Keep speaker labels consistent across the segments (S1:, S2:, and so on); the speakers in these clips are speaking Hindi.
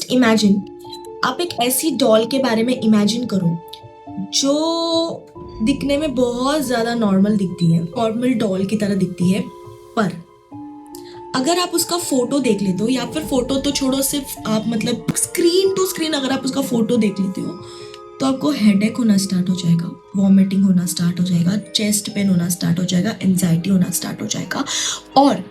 S1: जस्ट इमेजिन, आप एक ऐसी डॉल के बारे में इमेजिन करो जो दिखने में बहुत ज़्यादा नॉर्मल दिखती है, नॉर्मल डॉल की तरह दिखती है, पर अगर आप उसका फोटो देख लेते हो, या फिर फोटो तो छोड़ो, सिर्फ आप मतलब स्क्रीन टू स्क्रीन अगर आप उसका फोटो देख लेते हो, तो आपको हेडेक होना स्टार्ट हो जाएगा, वॉमिटिंग होना स्टार्ट हो जाएगा, चेस्ट पेन होना स्टार्ट हो जाएगा, एंजाइटी होना स्टार्ट हो जाएगा, और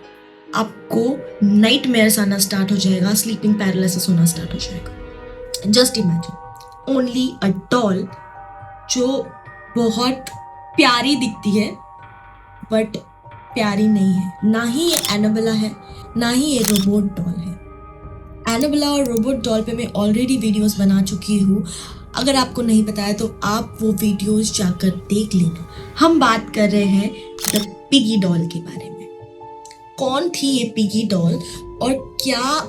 S1: आपको नाइटमेयर्स आना स्टार्ट हो जाएगा, स्लीपिंग पैरालिसिस होना स्टार्ट हो जाएगा। Just imagine, only a doll जो बहुत प्यारी दिखती है बट प्यारी नहीं है। ना ही ये एनाबेला है, ना ही ये रोबोट डॉल है। एनाबेला और रोबोट डॉल पे मैं ऑलरेडी वीडियोस बना चुकी हूँ, अगर आपको नहीं पता है तो आप वो वीडियोस जाकर देख लेना। हम बात कर रहे हैं द पिगी डॉल के बारे में। कौन थी ये पिगी डॉल और क्या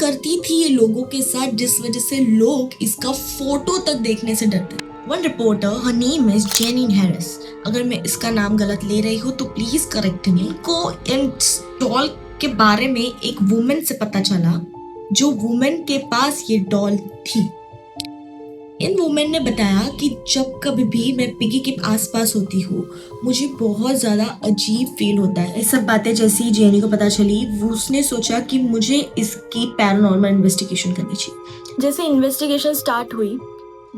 S1: करती थी ये लोगों के साथ, जिस वजह से लोग इसका फोटो तक देखने से डरते थे। One reporter, her name is Janine Harris. अगर मैं इसका नाम गलत ले रही हूँ तो प्लीज करेक्ट मी। को इन डॉल के बारे में एक वुमेन से पता चला, जो वुमेन के पास ये डॉल थी। इन वुमेन ने बताया कि जब कभी भी मैं पिगी के आसपास होती हूँ, मुझे बहुत ज़्यादा अजीब फील होता है। ये सब बातें जैसी जेनी को पता चली, उसने सोचा कि मुझे इसकी पैरानॉर्मल इन्वेस्टिगेशन करनी चाहिए। जैसे इन्वेस्टिगेशन स्टार्ट हुई,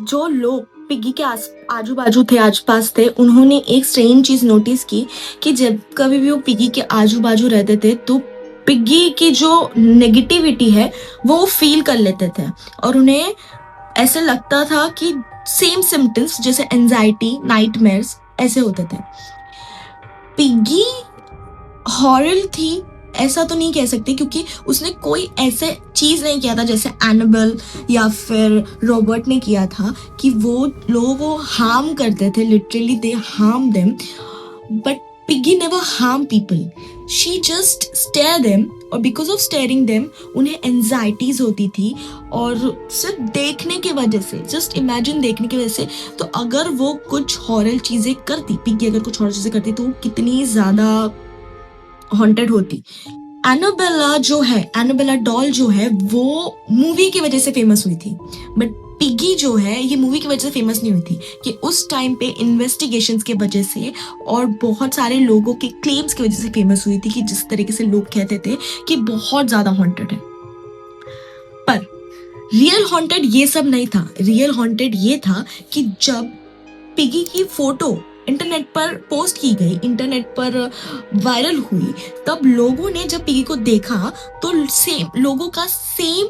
S1: जो लोग पिगी के आजू बाजू थे, आसपास थे, उन्होंने एक स्ट्रेंज चीज नोटिस की कि जब कभी भी वो पिगी के आजू बाजू रहते थे तो पिगी की जो नेगेटिविटी है वो फील कर लेते थे, और उन्हें ऐसे लगता था कि सेम सिम्टम्स जैसे एंजाइटी, नाइटमेयर्स ऐसे होते थे। पिगी हॉरर थी ऐसा तो नहीं कह सकते, क्योंकि उसने कोई ऐसे चीज नहीं किया था जैसे एनाबेल या फिर रॉबर्ट ने किया था कि वो लोगों को हार्म करते थे, literally they harm them, but Piggy never harm people, she just stare them, और बिकॉज ऑफ स्टेयरिंग देम उन्हें एंजाइटीज होती थी, और सिर्फ देखने के वजह से, जस्ट इमेजिन देखने की वजह से, तो अगर वो कुछ हॉरर चीजें करती, पिगी अगर कुछ हॉरर चीजें करती तो कितनी ज्यादा हॉन्टेड होती। एनाबेला जो है, एनाबेला डॉल जो है, वो मूवी की वजह से फेमस हुई थी, बट पिगी जो है ये मूवी की वजह से फेमस नहीं हुई थी, कि उस टाइम पे इन्वेस्टिगेशंस के वजह से और बहुत सारे लोगों के क्लेम्स की वजह से फेमस हुई थी, कि जिस तरीके से लोग कहते थे कि बहुत ज्यादा हॉन्टेड है। पर रियल हॉन्टेड ये सब नहीं था। रियल हॉन्टेड ये था कि जब पिगी की फोटो इंटरनेट पर पोस्ट की गई, इंटरनेट पर वायरल हुई, तब लोगों ने जब पिगी को देखा तो सेम लोगों का सेम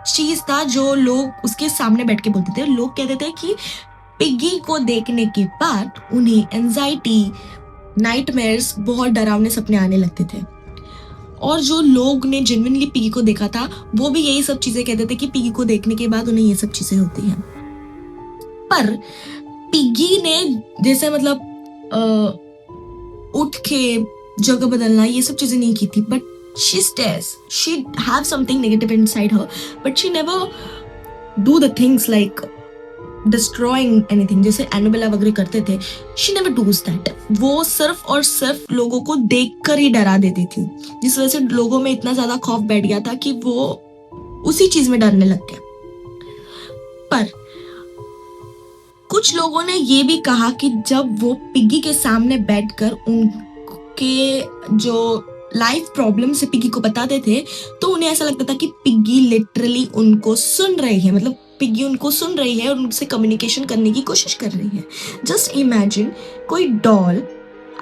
S1: चीज था जो लोग उसके सामने बैठ के बोलते थे। लोग कहते थे कि पिगी को देखने के बाद उन्हें एंजाइटी, नाइटमेयर्स, बहुत डरावने सपने आने लगते थे, और जो लोग ने जेन्युइनली पिगी को देखा था वो भी यही सब चीजें कहते थे कि पिगी को देखने के बाद उन्हें ये सब चीजें होती हैं। पर पिगी ने जैसे मतलब उठ के जगह बदलना, ये सब चीजें नहीं की थी, but she stares, she have something negative inside her, but she never do the things like destroying anything जैसे एनाबेला वगैरह करते थे। she never does that। वो सिर्फ और सिर्फ लोगों को देखकर ही डरा देती थी, जिस वजह से लोगों में इतना ज्यादा खौफ बैठ गया था कि वो उसी चीज में डरने लग गए। पर कुछ लोगों ने ये भी कहा कि जब वो पिगी के सामने बैठकर उनके जो लाइफ प्रॉब्लम से पिगी को बताते थे, तो उन्हें ऐसा लगता था कि पिगी लिटरली उनको सुन रही है, मतलब पिगी उनको सुन रही है और उनसे कम्युनिकेशन करने की कोशिश कर रही है। जस्ट इमेजिन, कोई डॉल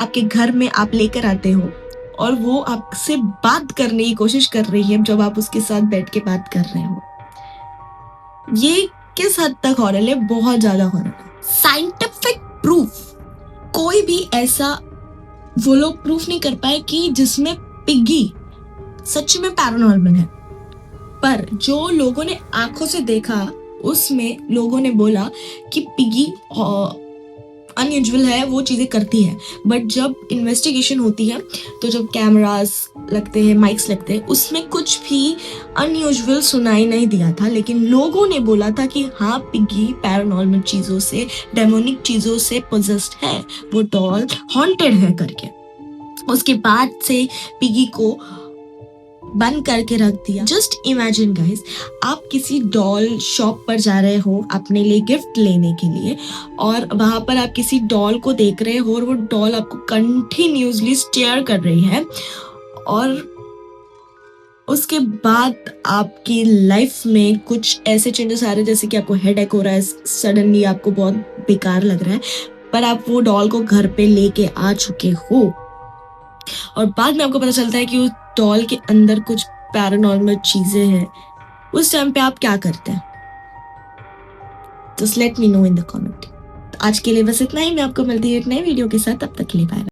S1: आपके घर में आप लेकर आते हो और वो आपसे बात करने की कोशिश कर रही है जब आप उसके साथ बैठ के बात कर रहे हो। ये किस हद तक हॉरर है? बहुत ज्यादा हॉरर है। साइंटिफिक प्रूफ कोई भी ऐसा वो लोग प्रूफ नहीं कर पाए कि जिसमें पिगी सच में पैरानॉर्मल है, पर जो लोगों ने आंखों से देखा उसमें लोगों ने बोला कि पिगी अनयूजुअल है, वो चीजें करती है। बट जब इन्वेस्टिगेशन होती है तो जब कैमरास लगते हैं, माइक्स लगते हैं, उसमें कुछ भी अनयूजुअल सुनाई नहीं दिया था, लेकिन लोगों ने बोला था कि हाँ, पिगी पैरानॉर्मल चीजों से, डेमोनिक चीजों से पोजेस्ड है, वो डॉल हॉन्टेड है करके। उसके बाद से पिगी को बंद करके रख दिया। जस्ट इमेजिन गाइस, आप किसी डॉल शॉप पर जा रहे हो अपने लिए गिफ्ट लेने के लिए, और वहां पर आप किसी डॉल को देख रहे हो और वो डॉल आपको कंटिन्यूसली स्टेयर कर रही है, और उसके बाद आपकी लाइफ में कुछ ऐसे चेंजेस आ रहे हैं जैसे कि आपको हेडेक हो रहा है, सडनली आपको बहुत बेकार लग रहा है, पर आप वो डॉल को घर पे लेके आ चुके हो और बाद में आपको पता चलता है कि उस डॉल के अंदर कुछ पैरानॉर्मल चीजें हैं। उस टाइम पे आप क्या करते हैं? Just let me know in the comment. आज के लिए बस इतना ही। मैं आपको मिलती हूँ एक नए वीडियो के साथ। तब तक के लिए बाय।